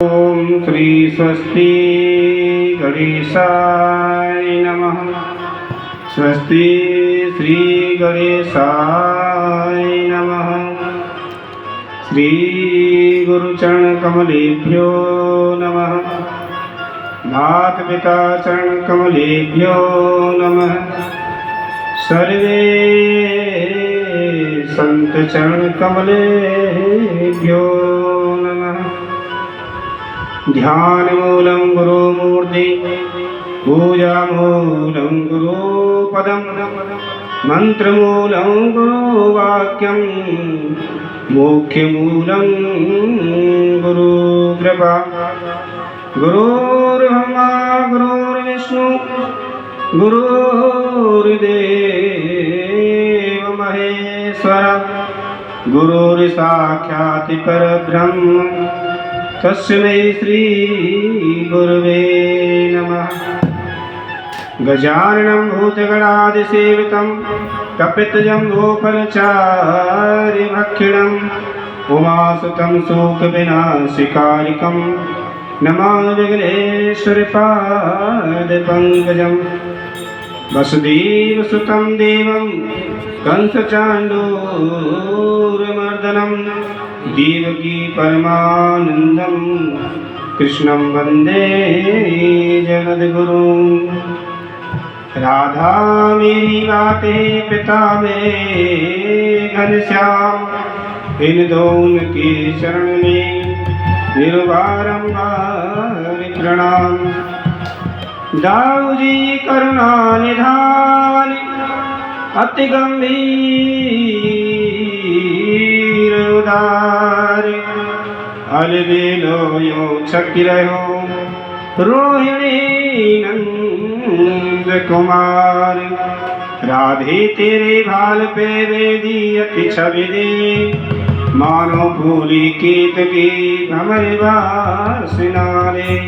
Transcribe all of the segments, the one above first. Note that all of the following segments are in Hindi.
ओम श्री स्वस्ति गणेशाय नमः। स्वस्ति श्री गणेशाय नमः। श्री गुरुचरण कमलेभ्यो नमः। माता पिता चरण कमलेभ्यो नमः। सर्वे संत चरण कमलेभ्यो नमः। ध्यान मूलं गुरुमूर्ति पूजामूलं गुरुपदं मंत्रमूलं गुरुवाक्यं मोक्षमूलं गुरुकृपा। गुरुर्ब्रह्मा गुरुर्विष्णु गुरुर्देव महेश्वर गुरुर्साक्षात् परब्रह्म तस्मै श्री गुरुवे नमः। गजाननं भूतगणादिसेवितं कपितजम्बोफलचारिभक्षिणं उमासुतं शोकविनाशकारिकं नमामि विघ्नेश्वरपादपङ्कजं। वसुदेवसुतं देवं कंसचाण्डूरमर्दनं देवकी परमानन्दं कृष्णं वन्दे जगद्गुरुं। राधा मेरी बातें पिता में घनश्याम, इन दोनों के चरण में बारंबार प्रणाम। दाऊ जी करुणा निधान अति गंभीर उदार, अलबेलो यो छकी रहो रोहिणी नंद कुमार। राधे तेरे भाल पे वेदी अति छवि दे, मानो फूली केतकी भमर वासनारे।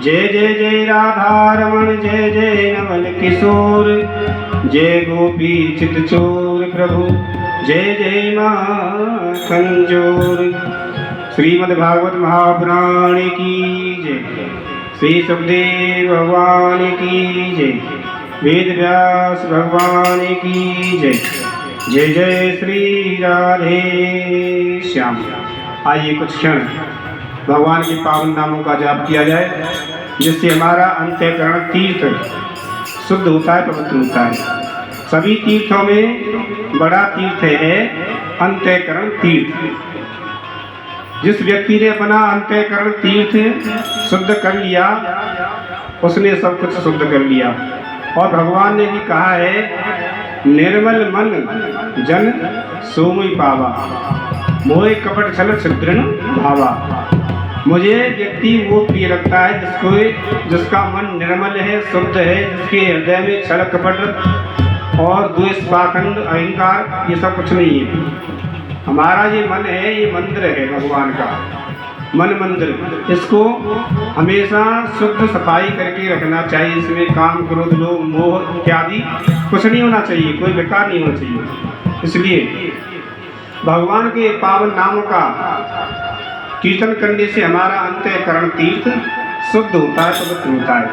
जय जय जय राधा रमण जय जय नवल किशोर, जय गोपी चित चोर प्रभु जय जय माखन जोर। श्रीमद्भागवत महापुराण की जय। श्री सुखदेव भगवान की जय। वेद व्यास भगवान की जय। जय जय श्री राधे श्याम। आइए कुछ क्षण भगवान के पावन नामों का जाप किया जाए, जिससे हमारा अंतःकरण तीर्थ शुद्ध होता है, पवित्र होता है। सभी तीर्थों में बड़ा तीर्थ है अंतःकरण तीर्थ। जिस व्यक्ति ने अपना अंतःकरण तीर्थ शुद्ध कर लिया, उसने सब कुछ शुद्ध कर लिया। और भगवान ने भी कहा है, निर्मल मन जन सोमुई पावा, मोहे कपट छल छिद्रन भावा। मुझे व्यक्ति वो प्रिय लगता है जिसका मन निर्मल है, शुद्ध है, जिसके हृदय में छल कपट और द्वेष पाखंड अहंकार ये सब कुछ नहीं है। हमारा ये मन है, ये मंदिर है भगवान का मन मंदिर। इसको हमेशा शुद्ध सफाई करके रखना चाहिए। इसमें काम क्रोध लोभ मोह इत्यादि कुछ नहीं होना चाहिए, कोई विकार नहीं होना चाहिए। इसलिए भगवान के पावन नामों का कीर्तन करने से हमारा अंतःकरण तीर्थ शुद्ध होता है, पवित्र होता है।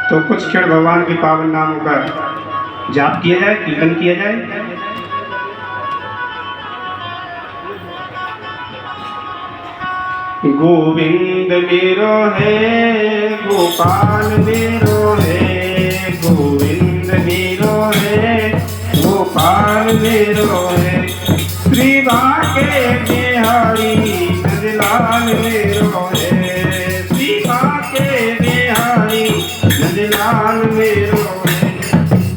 तो कुछ क्षण भगवान के पावन नामों का जाप किया जाए, कीर्तन किया जाए। गोविंद मेरो है गोपाल मेरो है, गोविंद मेरो है गोपाल मेरो है। श्री बाके बिहारी नंदलाल मेरो है, श्री बाके बिहारी नंदलाल मेरो है।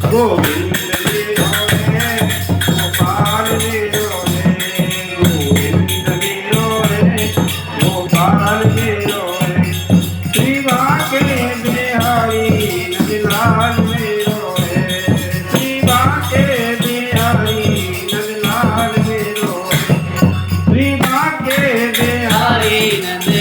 गोविंद मेरो है गोपाल मेरो है, गोविंद मेरो है गोपाल मेरो है। श्री बाके बिहारी नंदलाल मेरो है, श्री बाके बिहारी नंदलाल मेरो है, श्री बाके बिहारी नंद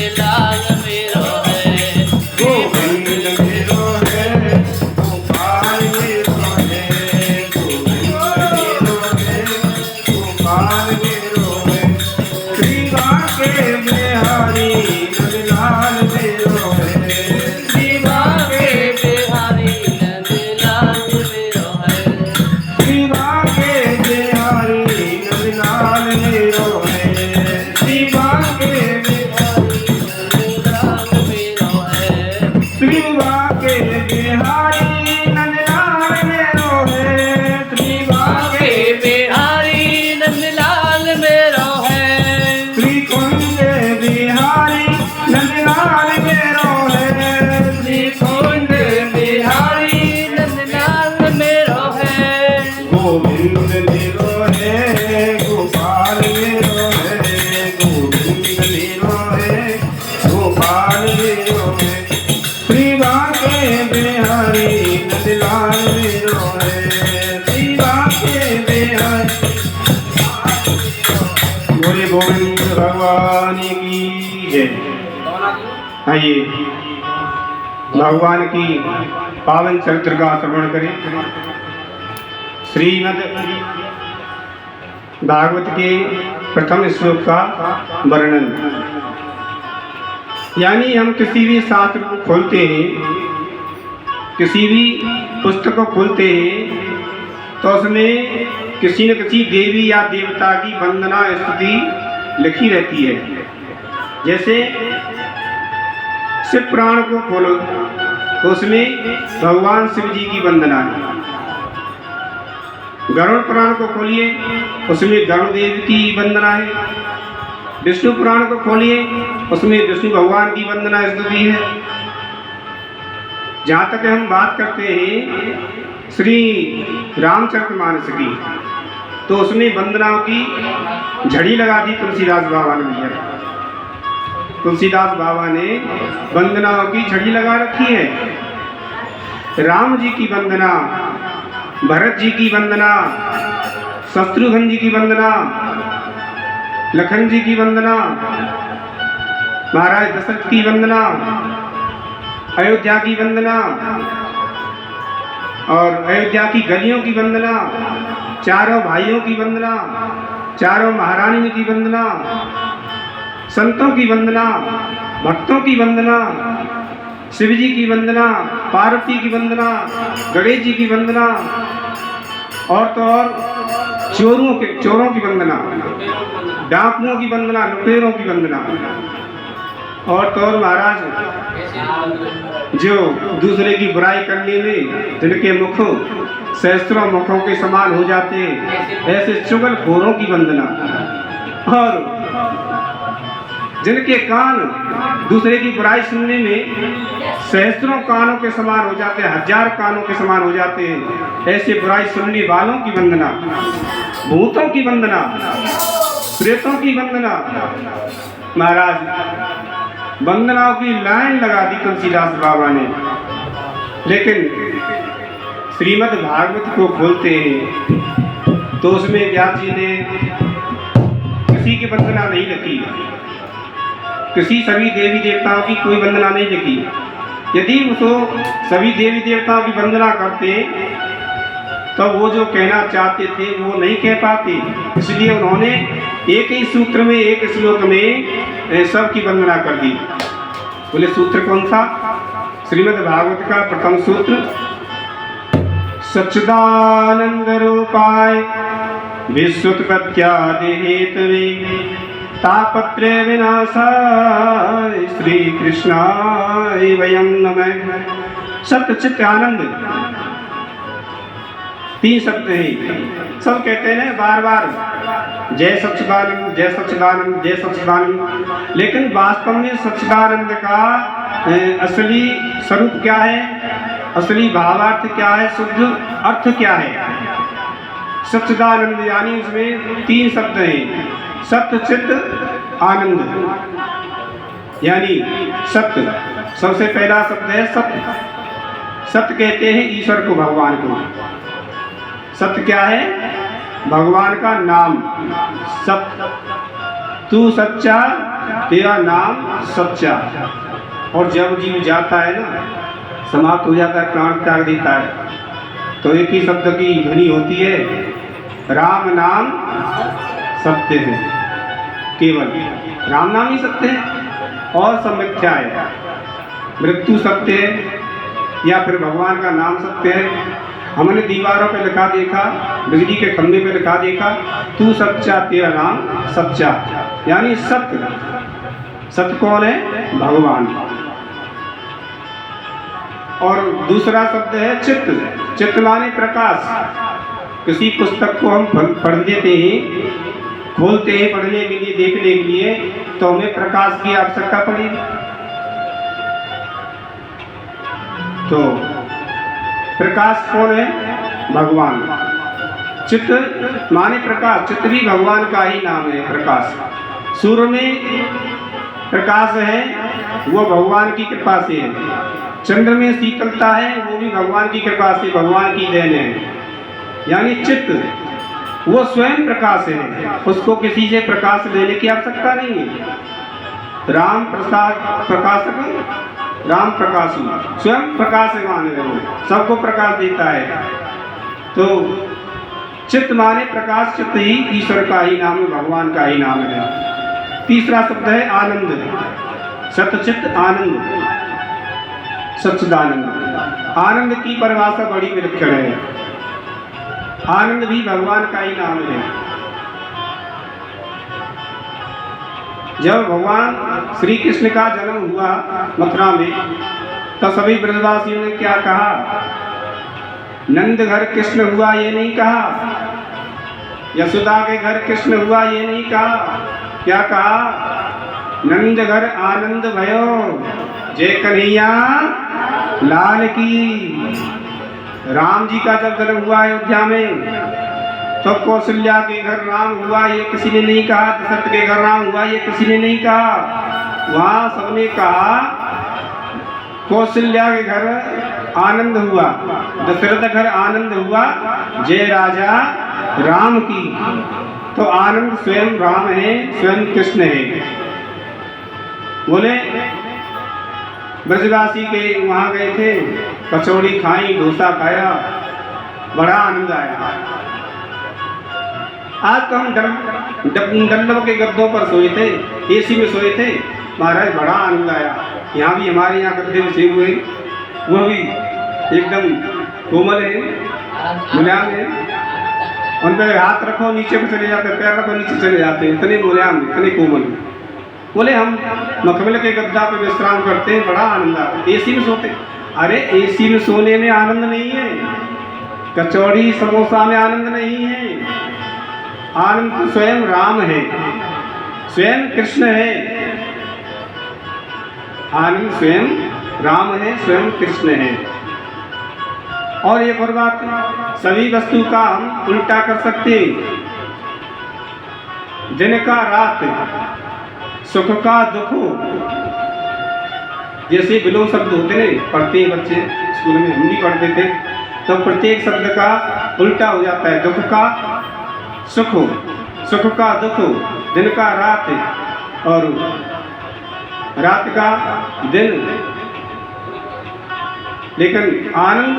जय। आइए भगवान की पावन चरित्र का श्रवण करें। श्रीमद् भागवत के प्रथम श्लोक का वर्णन। यानी हम किसी भी शास्त्र को खोलते हैं, किसी भी पुस्तक को खोलते हैं, तो उसमें किसी न किसी देवी या देवता की वंदना स्तुति लिखी रहती है। जैसे शिव पुराण को खोलो तो उसमें भगवान शिव जी की वंदना है। गरुड़ पुराण को खोलिए उसमें गरुड़ देव की वंदना है। विष्णु पुराण को खोलिए उसमें विष्णु भगवान की वंदना स्तुति है। जहाँ तक हम बात करते हैं श्री रामचरितमानस की, तो उसमें वंदनाओं की झड़ी लगा दी तुलसीदास बाबा ने। भैया तुलसीदास बाबा ने वंदनाओं की झड़ी लगा रखी है। राम जी की वंदना, भरत जी की वंदना, शत्रुघ्न जी की वंदना, लखन जी की वंदना, महाराज दशरथ की वंदना, अयोध्या की वंदना और अयोध्या की गलियों की वंदना, चारों भाइयों की वंदना, चारों महारानियों की वंदना, संतों की वंदना, भक्तों की वंदना, शिव जी की वंदना, पार्वती की वंदना, गणेश जी की वंदना, और तो और चोरों की वंदना, डाकुओं की वंदना, लुटेरों की वंदना, और तो और महाराज जो दूसरे की बुराई करने में जिनके मुख सहस्त्रों मुखों के समान हो जाते हैं, ऐसे चुगलखोरों की वंदना, और जिनके कान दूसरे की बुराई सुनने में सहस्त्रों कानों के समान हो जाते हैं, 1000 कानों के समान हो जाते हैं, ऐसे बुराई सुनने वालों की वंदना, भूतों की वंदना, प्रेतों की वंदना। महाराज वंदनाओं की लाइन लगा दी तुलसीदास बाबा ने। लेकिन श्रीमद् भागवत को खोलते हैं तो उसमें व्यास जी ने किसी की वंदना नहीं लिखी, किसी सभी देवी देवताओं की कोई वंदना नहीं लिखी। यदि उसको सभी देवी देवताओं की वंदना करते तो वो जो कहना चाहते थे वो नहीं कह पाते, इसलिए उन्होंने एक ही सूत्र में, एक श्लोक में सबकी वंदना कर दी। बोले सूत्र कौन सा? श्रीमद् भागवत का प्रथम सूत्र, सच्चिदानंद रूपाय विश्वोत्पत्त्यादि हेतवे तापत्रय विनाशाय श्री कृष्णाय वयं नमः। सत्य चित्त आनंद 3 शब्द हैं। सब कहते हैं बार बार जय सच्चिदानंद, जय सच्चिदानंद, जय सच्चिदानंद, लेकिन वास्तव में सच्चिदानंद का असली स्वरूप क्या है, असली भावार्थ क्या है, शुद्ध अर्थ क्या है? सच्चिदानंद यानी उसमें 3 शब्द हैं, सत्य चित्त आनंद। यानी सत्य, सबसे पहला शब्द है सत्य। सत्य कहते हैं ईश्वर को, भगवान को। सत्य क्या है? भगवान का नाम सत्य। तू सच्चा, तेरा नाम सच्चा। और जब जीव जाता है ना, समाप्त हो जाता है, प्राण त्याग देता है, तो एक ही शब्द की ध्वनि होती है, राम नाम सत्य है। केवल राम नाम ही सत्य है और सब मिथ्या है। मृत्यु सत्य है या फिर भगवान का नाम सत्य है। हमने दीवारों पे लिखा देखा, बिजली के खंभे पे लिखा देखा, तू सच्चा तेरा नाम सच्चा, यानी सत्य। सत्य कौन है? भगवान। और दूसरा शब्द है चित्त। चित्त माने प्रकाश। किसी पुस्तक को हम पढ़ देते हैं, खोलते हैं पढ़ने के लिए, देखने के लिए, तो हमें प्रकाश की आवश्यकता पड़ी। तो प्रकाश कौन है? भगवान। चित्त माने प्रकाश। चित्त भी भगवान का ही नाम है, प्रकाश। सूर्य में प्रकाश है, वो भगवान की कृपा से है। चंद्र में शीतलता है, वो भी भगवान की कृपा से, भगवान की देन है। यानी चित्त वो स्वयं प्रकाश है, उसको किसी से प्रकाश लेने की आवश्यकता नहीं है। राम प्रसाद प्रकाशक, राम प्रकाश स्वयं प्रकाशवान है, वो सबको प्रकाश देता है। तो चित्त माने प्रकाश, चित्त ही ईश्वर का ही नाम है, भगवान का ही नाम है। तीसरा शब्द है आनंद, सतचित्त आनंद, सच्चिदानंद। आनंद की परिभाषा बड़ी विलक्षण है। आनंद भी भगवान का ही नाम है। जब भगवान श्री कृष्ण का जन्म हुआ मथुरा में, तो सभी ब्रजवासियों ने क्या कहा? नंद घर कृष्ण हुआ, ये नहीं कहा। यशोदा के घर कृष्ण हुआ, ये नहीं कहा। क्या कहा? नंद घर आनंद भयो, जय कन्हैया लाल की। राम जी का जब जन्म हुआ अयोध्या में, तो कौशल्या के घर राम हुआ, ये किसी ने नहीं कहा। दशरथ के घर राम हुआ, ये किसी ने नहीं कहा। वहां सबने कहा कौशल्या के घर आनंद हुआ, दशरथ घर आनंद हुआ, जय राजा राम की। तो आनंद स्वयं राम है, स्वयं कृष्ण है। बोले ब्रजवासी के वहां गए थे, कचौड़ी खाई, डोसा खाया, बड़ा आनंद आया। आज तो हम डल्लव के गद्दों पर सोए थे, एसी में सोए थे, महाराज बड़ा आनंद आया। यहाँ भी हमारे यहाँ गद्दे बिछे हुए, वो भी एकदम कोमल है, मुलायम है। उन पर हाथ रखो नीचे को चले जाते, पैर रखो नीचे चले जाते, इतने मुलायम, इतने कोमल। बोले हम मखमल के गद्दा पे विश्राम करते हैं, बड़ा आनंद आता है। एसी में सोते। अरे एसी में सोने में आनंद नहीं है, कचौड़ी समोसा में आनंद नहीं है। आनंद तो स्वयं राम है, स्वयं कृष्ण है। आनंद स्वयं राम है, स्वयं कृष्ण है। और एक और बात, सभी वस्तु का हम उल्टा कर सकते हैं। दिन का रात, सुख का दुख। जैसे विलोम शब्द होते हैं, पढ़ते हैं बच्चे स्कूल में, हम भी पढ़ते थे, तो प्रत्येक शब्द का उल्टा हो जाता है। दुख का सुख, सुख का दुख, दिन का रात और रात का दिन। लेकिन आनंद,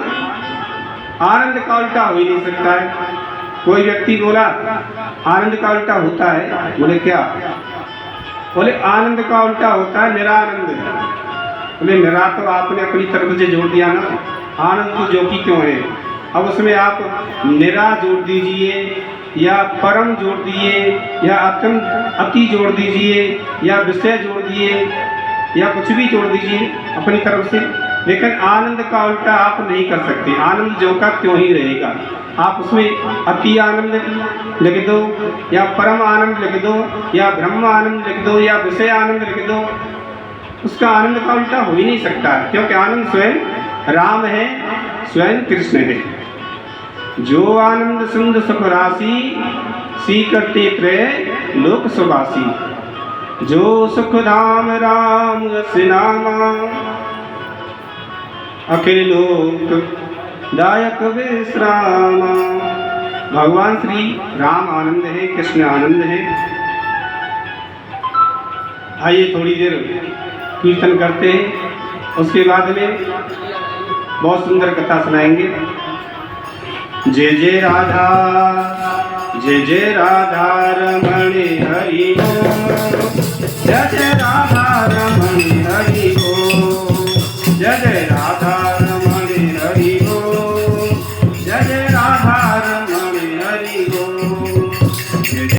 आनंद का उल्टा हो ही नहीं सकता है। कोई व्यक्ति बोला आनंद का उल्टा होता है, बोले क्या? बोले आनंद का उल्टा होता है निरानंद। बोले निरा तो आपने अपनी तरफ से जोड़ दिया ना, आनंद को जो की क्यों है? अब उसमें आप निरा जोड़ दीजिए, या परम जोड़ दिए, या अति जोड़ दीजिए, या विषय जोड़ दिए, या कुछ भी जोड़ दीजिए अपनी तरफ से। लेकिन आनंद का उल्टा आप नहीं कर सकते। आनंद जो का क्यों ही रहेगा। आप उसमें अति आनंद लिख दो, या परम आनंद लिख दो, या ब्रह्म आनंद लिख दो, या विषय आनंद लिख दो, उसका आनंद का उल्टा हो ही नहीं सकता, क्योंकि आनंद स्वयं राम है, स्वयं कृष्ण है। जो आनंद सिंधु सुख राशि, सी करते त्रय लोक सुवासी। जो सुख धाम राम सिनामा, अखिल लोक दायक विश्रामा। भगवान श्री राम आनंद है, कृष्ण आनंद है। आइए थोड़ी देर कीर्तन करते हैं, उसके बाद में बहुत सुंदर कथा सुनाएंगे। जय जय राधा, जय जय राधा रमण हरि, जय जय